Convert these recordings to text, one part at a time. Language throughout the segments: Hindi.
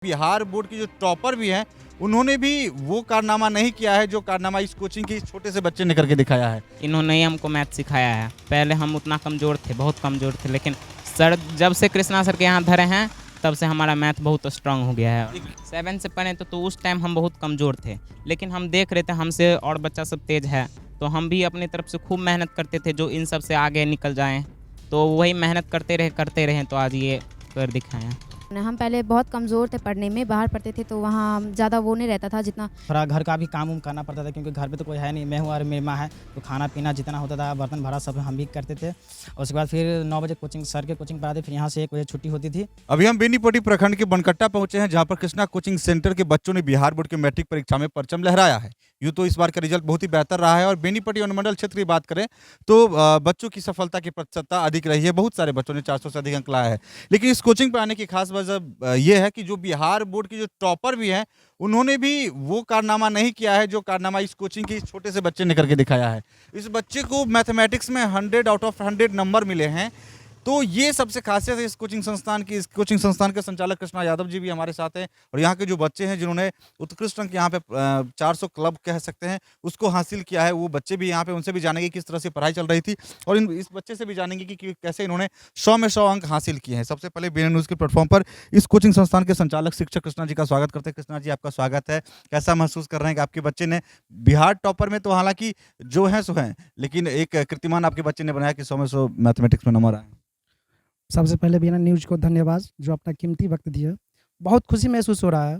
बिहार बोर्ड की जो टॉपर भी हैं, उन्होंने भी वो कारनामा नहीं किया है जो कारनामा इस कोचिंग के इस छोटे से बच्चे ने करके दिखाया है। इन्होंने ही हमको मैथ सिखाया है। पहले हम उतना कमज़ोर थे, बहुत कमज़ोर थे, लेकिन सर जब से कृष्णा सर के यहाँ धरे हैं तब से हमारा मैथ बहुत स्ट्रांग हो गया है। 7 से पढ़े तो उस टाइम हम बहुत कमज़ोर थे, लेकिन हम देख रहे थे हमसे और बच्चा सब तेज़ है, तो हम भी अपनी तरफ से खूब मेहनत करते थे जो इन सब से आगे निकल जाएँ। तो वही मेहनत करते रहे तो आज ये कर दिखाए हैं। हम पहले बहुत कमज़ोर थे पढ़ने में, बाहर पढ़ते थे तो वहाँ ज़्यादा वो नहीं रहता था जितना। थोड़ा घर का भी काम करना पड़ता था क्योंकि घर पे तो कोई है नहीं, मैं हूँ और मेरी माँ है, तो खाना पीना जितना होता था बर्तन भरा सब हम भी करते थे। और उसके बाद फिर 9 बजे कोचिंग सर के कोचिंग पढ़ाते, फिर यहाँ से 1 बजे छुट्टी होती थी। अभी हम बेनीपट्टी प्रखंड के बनकट्टा पहुंचे हैं, जहां पर कृष्णा कोचिंग सेंटर के बच्चों ने बिहार बोर्ड के मैट्रिक परीक्षा में परचम लहराया है। यूँ तो इस बार का रिजल्ट बहुत ही बेहतर रहा है और बेनीपट्टी अनुमंडल क्षेत्र की बात करें तो बच्चों की सफलता की प्रतिशतता अधिक रही है। बहुत सारे बच्चों ने 400 से अधिक अंक लाया है, लेकिन इस कोचिंग पर आने की खास वजह ये है कि जो बिहार बोर्ड की जो टॉपर भी हैं, उन्होंने भी वो कारनामा नहीं किया है जो कारनामा इस कोचिंग के इस छोटे से बच्चे ने करके दिखाया है। इस बच्चे को मैथमेटिक्स में 100 आउट ऑफ 100 नंबर मिले हैं। तो ये सबसे खासियत है इस कोचिंग संस्थान की। इस कोचिंग संस्थान के संचालक कृष्णा यादव जी भी हमारे साथ हैं और यहाँ के जो बच्चे हैं जिन्होंने उत्कृष्ट अंक यहाँ पे 400 क्लब कह सकते हैं उसको हासिल किया है, वो बच्चे भी यहाँ पे, उनसे भी जानेंगे किस तरह से पढ़ाई चल रही थी और इस बच्चे से भी जानेंगे कि कैसे इन्होंने 100 में 100 अंक हासिल किए हैं। सबसे पहले BN न्यूज़ के प्लेटफॉर्म पर इस कोचिंग संस्थान के संचालक शिक्षक कृष्णा जी का स्वागत करते हैं। कृष्णा जी, आपका स्वागत है। कैसा महसूस कर रहे हैं कि आपके बच्चे ने बिहार टॉपर में तो हालांकि जो है सो है, लेकिन एक कीर्तिमान आपके बच्चे ने बनाया कि 100 में 100 मैथमेटिक्स में नंबर आए? सबसे पहले BN न्यूज़ को धन्यवाद जो अपना कीमती वक्त दिया। बहुत खुशी महसूस हो रहा है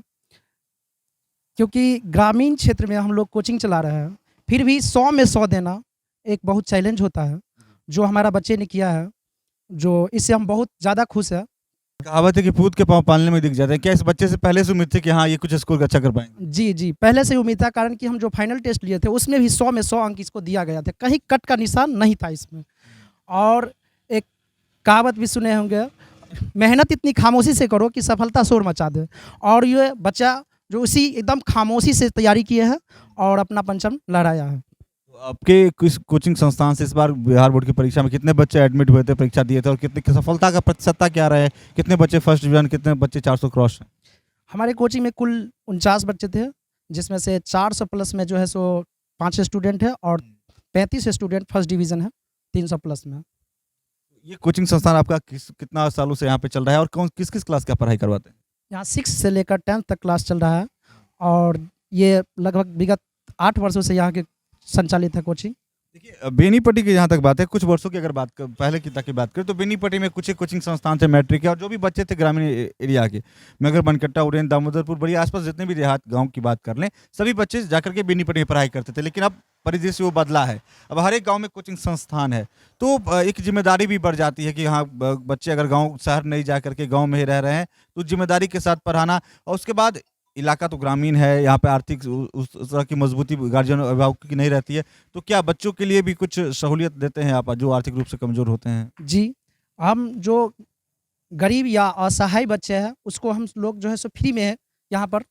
क्योंकि ग्रामीण क्षेत्र में हम लोग कोचिंग चला रहे हैं, फिर भी 100 में 100 देना एक बहुत चैलेंज होता है जो हमारा बच्चे ने किया है, जो इससे हम बहुत ज़्यादा खुश हैं। कहावत है कि पूत के पाँव पालने में दिख जाते हैं। क्या इस बच्चे से पहले से उम्मीद थी कि हाँ ये कुछ स्कोर अच्छा कर पाएंगे? जी, पहले से ही उम्मीद था, कारण कि हम जो फाइनल टेस्ट लिए थे उसमें भी 100 में 100 अंक इसको दिया गया था, कहीं कट का निशान नहीं था इसमें। और एक कहावत भी सुने होंगे, मेहनत इतनी खामोशी से करो कि सफलता शोर मचा दे। और ये बच्चा जो उसी एकदम खामोशी से तैयारी किए हैं और अपना परचम लहराया है। तो आपके किस कोचिंग संस्थान से इस बार बिहार बोर्ड की परीक्षा में कितने बच्चे एडमिट हुए थे, परीक्षा दिए थे और कितने की सफलता का प्रतिशतता क्या रहा है? कितने बच्चे फर्स्ट डिवीजन, कितने बच्चे 400 क्रॉस हैं? हमारे कोचिंग में कुल 49 बच्चे थे, जिसमें से 400 प्लस में जो है सो 5 स्टूडेंट है और 35 स्टूडेंट फर्स्ट डिवीज़न है 300 प्लस में। ये कोचिंग संस्थान आपका कितना सालों से यहाँ पे चल रहा है और किस किस क्लास का पढ़ाई करवाते हैं? यहाँ 6 से लेकर 10th तक क्लास चल रहा है और ये लगभग विगत 8 वर्षों से यहाँ के संचालित है कोचिंग। देखिए, बेनीपट्टी की जहाँ तक बात है, कुछ वर्षों की अगर बात कर, पहले की तक की बात करें तो बेनीपट्टी में कुछ एक कोचिंग संस्थान थे मैट्रिक के, और जो भी बच्चे थे ग्रामीण एरिया के, मगर बनकट्टा, उड़ेन, दामोदरपुर, बड़ी आसपास जितने भी देहात गांव की बात कर लें, सभी बच्चे जाकर के बेनीपट्टी में पढ़ाई करते थे। लेकिन अब परिदृश्य वो बदला है, अब हर एक गांव में कोचिंग संस्थान है, तो एक जिम्मेदारी भी बढ़ जाती है कि हाँ बच्चे अगर गाँव शहर नहीं जा करके गाँव में ही रह रहे हैं तो जिम्मेदारी के साथ पढ़ाना। और उसके बाद इलाका तो ग्रामीण है, यहाँ पे आर्थिक उस तरह की मजबूती गार्जियन अभिभावकों की नहीं रहती है, तो क्या बच्चों के लिए भी कुछ सहूलियत देते हैं आप जो आर्थिक रूप से कमजोर होते हैं? जी, हम जो गरीब या असहाय बच्चे हैं उसको हम लोग जो है सो फ्री में यहाँ पर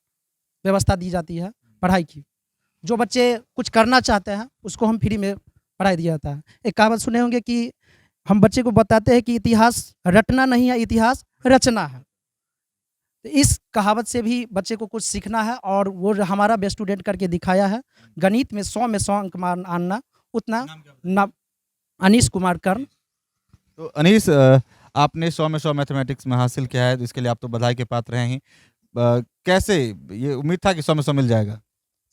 व्यवस्था दी जाती है पढ़ाई की। जो बच्चे कुछ करना चाहते हैं उसको हम फ्री में पढ़ाई दिया जाता है। एक कहावत सुने होंगे कि हम बच्चे को बताते हैं कि इतिहास रटना नहीं है, इतिहास रचना है। तो इस कहावत से भी बच्चे को कुछ सीखना है और वो हमारा बेस्ट स्टूडेंट करके दिखाया है। गणित में 100 में 100 अंक आना उतना न अनीश कुमार कर्ण। तो अनीश, आपने 100 में 100 मैथमेटिक्स में हासिल किया है, तो इसके लिए आप तो बधाई के पात्र हैं ही। कैसे ये उम्मीद था कि 100 में 100 मिल जाएगा?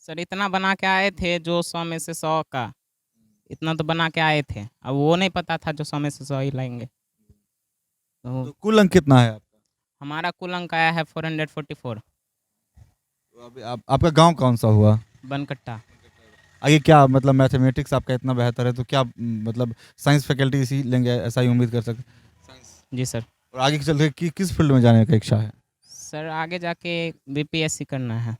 सर इतना बना के आए थे जो 100 में से 100 का, इतना तो बना के आए थे, अब वो नहीं पता था जो 100 में से 100 ही लाएंगे। तो कुल अंक कितना है आपका? हमारा कुल अंक आया है 444। तो आपका गांव कौन सा हुआ? बनकट्टा। आगे क्या मतलब, मैथमेटिक्स आपका इतना बेहतर है तो क्या मतलब साइंस फैकल्टी इसी लेंगे, ऐसा ही उम्मीद कर सकते? जी सर। और आगे चल के किस फील्ड में जाने का इच्छा है? सर आगे जाके BPSC करना है।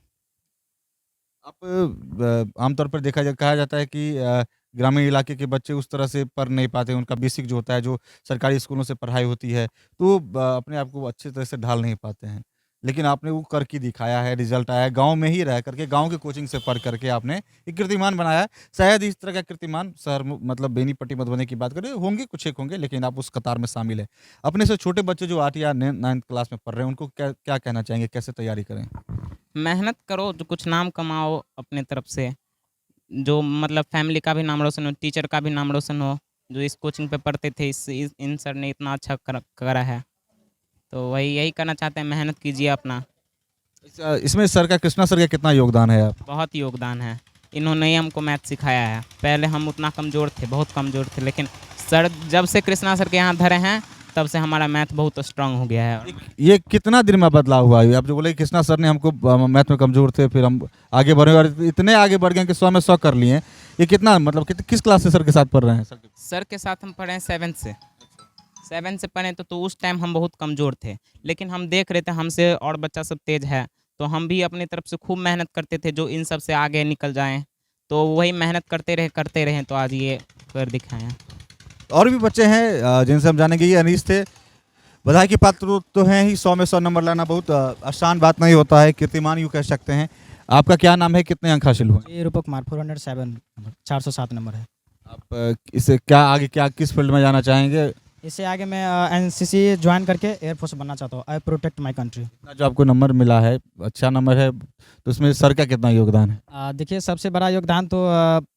आप आमतौर पर कहा जाता है कि ग्रामीण इलाके के बच्चे उस तरह से पढ़ नहीं पाते, उनका बेसिक जो होता है, जो सरकारी स्कूलों से पढ़ाई होती है, तो अपने आप को अच्छे तरह से ढाल नहीं पाते हैं। लेकिन आपने वो करके दिखाया है, रिजल्ट आया है, गाँव में ही रह करके, गाँव के कोचिंग से पढ़ करके आपने एक कीर्तिमान बनाया है। शायद इस तरह का कीर्तिमान शहर में, मतलब बेनीपट्टी मधुबनी की बात करें, होंगे कुछ एक होंगे, लेकिन आप उस कतार में शामिल है। अपने से छोटे बच्चे जो 8 या 9th क्लास में पढ़ रहे हैं, उनको क्या क्या कहना चाहेंगे, कैसे तैयारी करें? मेहनत करो, जो कुछ नाम कमाओ अपने तरफ से, जो मतलब फैमिली का भी नाम रोशन हो, टीचर का भी नाम रोशन हो। जो इस कोचिंग पे पढ़ते थे, इन सर ने इतना अच्छा करा है, तो वही यही करना चाहते हैं, मेहनत कीजिए अपना। इसमें सर का, कृष्णा सर का कितना योगदान है? आप बहुत योगदान है, इन्होंने ही हमको मैथ सिखाया है। पहले हम उतना कमज़ोर थे, बहुत कमज़ोर थे, लेकिन सर जब से कृष्णा सर के यहाँ धरे हैं, तब से हमारा मैथ बहुत स्ट्रांग हो गया है। ये कितना दिन में बदलाव हुआ है? आप जो बोले कृष्णा सर ने हमको मैथ में कमजोर थे, फिर हम आगे बढ़े और इतने आगे बढ़ गए कि 100 में 100 कर लिए हैं। ये कितना, मतलब किस क्लास से सर के साथ पढ़ रहे हैं? सर के साथ हम पढ़े हैं 7 से पढ़े, तो उस टाइम हम बहुत कमज़ोर थे, लेकिन हम देख रहे थे हमसे और बच्चा सब तेज है, तो हम भी अपनी तरफ से खूब मेहनत करते थे, जो इन सब से आगे निकल जाएं। तो वही मेहनत करते रहे तो आज ये कर दिखाए हैं। और भी बच्चे हैं जिनसे हम जानेंगे। ये अनीस थे, बधाई के पात्र तो हैं ही। 100 में 100 नंबर लाना बहुत आसान बात नहीं होता है, कीर्तिमान यूँ कह सकते हैं। आपका क्या नाम है, कितने अंक हासिल हुए? ये रूपक कुमार 407 नंबर, 407 नंबर है। आप इसे क्या आगे, क्या किस फील्ड में जाना चाहेंगे? इससे आगे मैं एनसीसी ज्वाइन करके एयरफोर्स बनना चाहता हूँ। आई प्रोटेक्ट माई कंट्री। जो आपको नंबर मिला है, अच्छा नंबर है, तो उसमें सर का कितना योगदान है? देखिए, सबसे बड़ा योगदान तो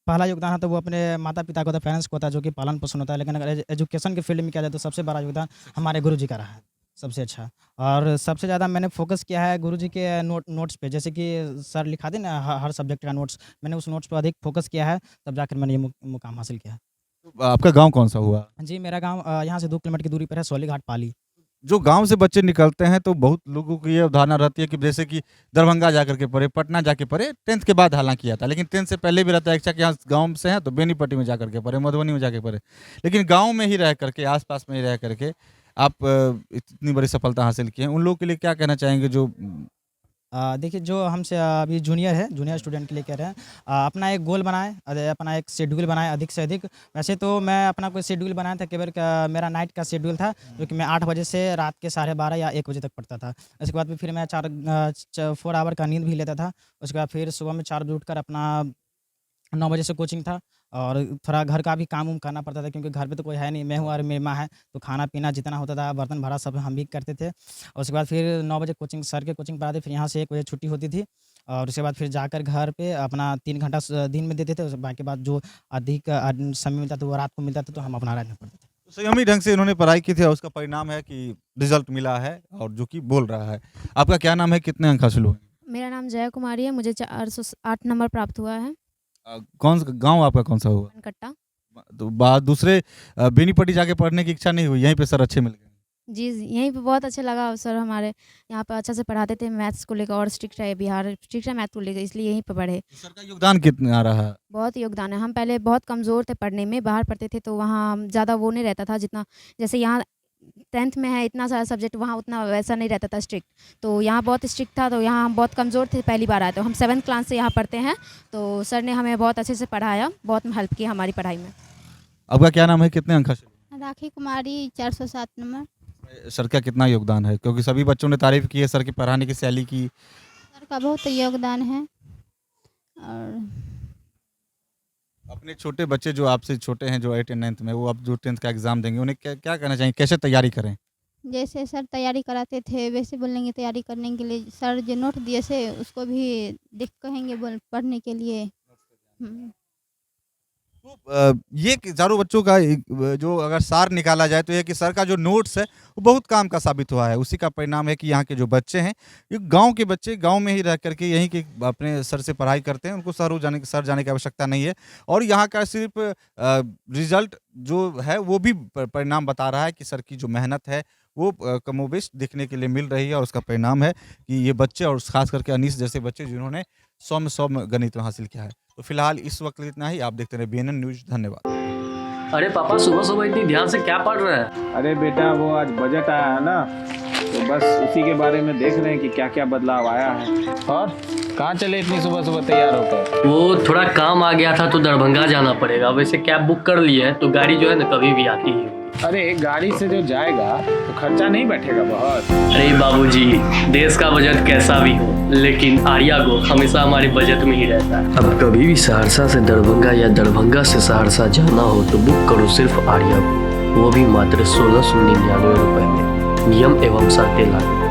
पहला योगदान है तो वो अपने माता पिता को होता है, पेरेंट्स को होता है, जो कि पालन पोषण होता है। लेकिन अगर एजुकेशन के फील्ड में किया जाए तो सबसे बड़ा योगदान हमारे गुरु जी का रहा है, सबसे अच्छा। और सबसे ज़्यादा मैंने फोकस किया है गुरु जी के नोट्स पे, जैसे कि सर लिखा दे ना हर सब्जेक्ट का नोट्स, मैंने उस नोट्स पर अधिक फोकस किया है, तब जाकर मैंने ये मुकाम हासिल किया है। तो आपका गाँव कौन सा हुआ? जी, मेरा गाँव यहाँ से 2 किलोमीटर की दूरी पर है, सोली घाट पाली। जो गांव से बच्चे निकलते हैं तो बहुत लोगों की ये अवधारणा रहती है कि जैसे कि दरभंगा जाकर के पढ़े, पटना जाके पढ़े, 10th के बाद हालांकि किया था, लेकिन 10th से पहले भी रहता है इच्छा कि यहाँ गांव से हैं तो बेनीपट्टी में जाकर के पढ़े, मधुबनी में जाके पढ़े, लेकिन गांव में ही रह करके, आसपास में ही रह करके आप इतनी बड़ी सफलता हासिल की है। उन लोगों के लिए क्या कहना चाहेंगे जो देखिए, जो हमसे अभी जूनियर है, जूनियर स्टूडेंट के लिए कह रहे हैं, अपना एक गोल बनाएं, अपना एक शेड्यूल बनाएं अधिक से अधिक। वैसे तो मैं अपना कोई शेड्यूल बनाया था, केवल मेरा नाइट का शेड्यूल था, जो कि मैं 8 बजे से रात के 12:30 या 1 बजे तक पढ़ता था। उसके बाद फिर मैं 4 आवर का नींद भी लेता था। उसके बाद फिर सुबह में 4 बजे उठकर अपना 9 बजे से कोचिंग था, और थोड़ा घर का भी काम उम करना पड़ता था, क्योंकि घर पे तो कोई है नहीं, मैं हूँ और मेरी माँ है, तो खाना पीना जितना होता था, बर्तन भाड़ा सब हम भी करते थे। और उसके बाद फिर 9 बजे कोचिंग, सर के कोचिंग पढ़ाते, फिर यहाँ से 1 बजे छुट्टी होती थी, और उसके बाद फिर जाकर घर पे अपना 3 घंटा दिन में देते थे। बाकी बाद जो अधिक समय मिलता था वो रात को मिलता था, तो हम अपना रात में पढ़ते थे। संयमी ढंग से इन्होंने पढ़ाई की थी और उसका परिणाम है कि रिजल्ट मिला है, और जो कि बोल रहा है। आपका क्या नाम है, कितने अंक हासिल हुए? मेरा नाम जया कुमारी है, मुझे 408 नंबर प्राप्त हुआ है। कौन सा गाँव आपका, कौन सा हुआ? बनकट्टा। तो बाद दूसरे बेनीपट्टी जाके पढ़ने की इच्छा नहीं हुई, यहीं पे सर अच्छे मिल गए? जी, यहीं पे बहुत अच्छा लगा, सर हमारे यहाँ पे अच्छा से पढ़ाते थे, मैथ्स को लेकर, और स्ट्रिक्ट है, बिहार स्ट्रिक्ट है मैथ को लेकर, इसलिए यहीं पे पढ़े। सर का योगदान कितना रहा है? बहुत योगदान है। हम पहले बहुत कमज़ोर थे पढ़ने में, बाहर पढ़ते थे तो वहाँ ज़्यादा वो नहीं रहता था, जितना जैसे यहाँ 10th में है इतना सारा सब्जेक्ट, वहाँ उतना वैसा नहीं रहता था स्ट्रिक्ट। तो यहाँ बहुत स्ट्रिक्ट था, तो यहाँ हम बहुत कमज़ोर थे, पहली बार आए, तो हम 7th क्लास से यहाँ पढ़ते हैं, तो सर ने हमें बहुत अच्छे से पढ़ाया, बहुत हेल्प की हमारी पढ़ाई में। आपका क्या नाम है, कितने अंक हासिल? राखी कुमारी 407 नंबर। सर का कितना योगदान है, क्योंकि सभी बच्चों ने तारीफ की है सर की पढ़ाने की शैली की? सर का बहुत योगदान है। और अपने छोटे बच्चे जो आपसे छोटे हैं, जो 8 या 9th में, वो अब जो 10th का एग्जाम देंगे, उन्हें क्या क्या कहना चाहिए, कैसे तैयारी करें? जैसे सर तैयारी कराते थे वैसे बोलेंगे, तैयारी करने के लिए सर जो नोट दिए से उसको भी देख कहेंगे पढ़ने के लिए। तो ये कि चारों बच्चों का जो अगर सार निकाला जाए तो ये कि सर का जो नोट्स है वो बहुत काम का साबित हुआ है। उसी का परिणाम है कि यहाँ के जो बच्चे हैं, ये गांव के बच्चे गांव में ही रह करके यहीं के अपने सर से पढ़ाई करते हैं, उनको सर जाने की आवश्यकता नहीं है। और यहाँ का सिर्फ रिजल्ट जो है वो भी परिणाम बता रहा है कि सर की जो मेहनत है वो कमोबेश देखने के लिए मिल रही है, और उसका परिणाम है कि ये बच्चे, और खास करके अनीस जैसे बच्चे जिन्होंने 100 में 100 गणित में हासिल किया है। तो फिलहाल इस वक्त इतना ही। आप देखते रहे BNN न्यूज़। धन्यवाद। अरे पापा, सुबह सुबह इतनी ध्यान से क्या पढ़ रहे हैं? अरे बेटा, वो आज बजट आया है ना, तो बस उसी के बारे में देख रहे हैं कि क्या क्या बदलाव आया है। और कहाँ चले इतनी सुबह सुबह तैयार होकर? वो थोड़ा काम आ गया था तो दरभंगा जाना पड़ेगा। वैसे कैब बुक कर लिए हैं, तो गाड़ी जो है ना कभी भी आती है। अरे गाड़ी से जो जाएगा तो खर्चा नहीं बैठेगा बहुत। अरे बाबूजी, देश का बजट कैसा भी हो, लेकिन आर्यागो हमेशा हमारे बजट में ही रहता है। अब कभी भी सहरसा से दरभंगा या दरभंगा से सहरसा जाना हो तो बुक करो सिर्फ आर्यागो, वो भी मात्र 1699 रुपए में। नियम एवं शर्तें लागू।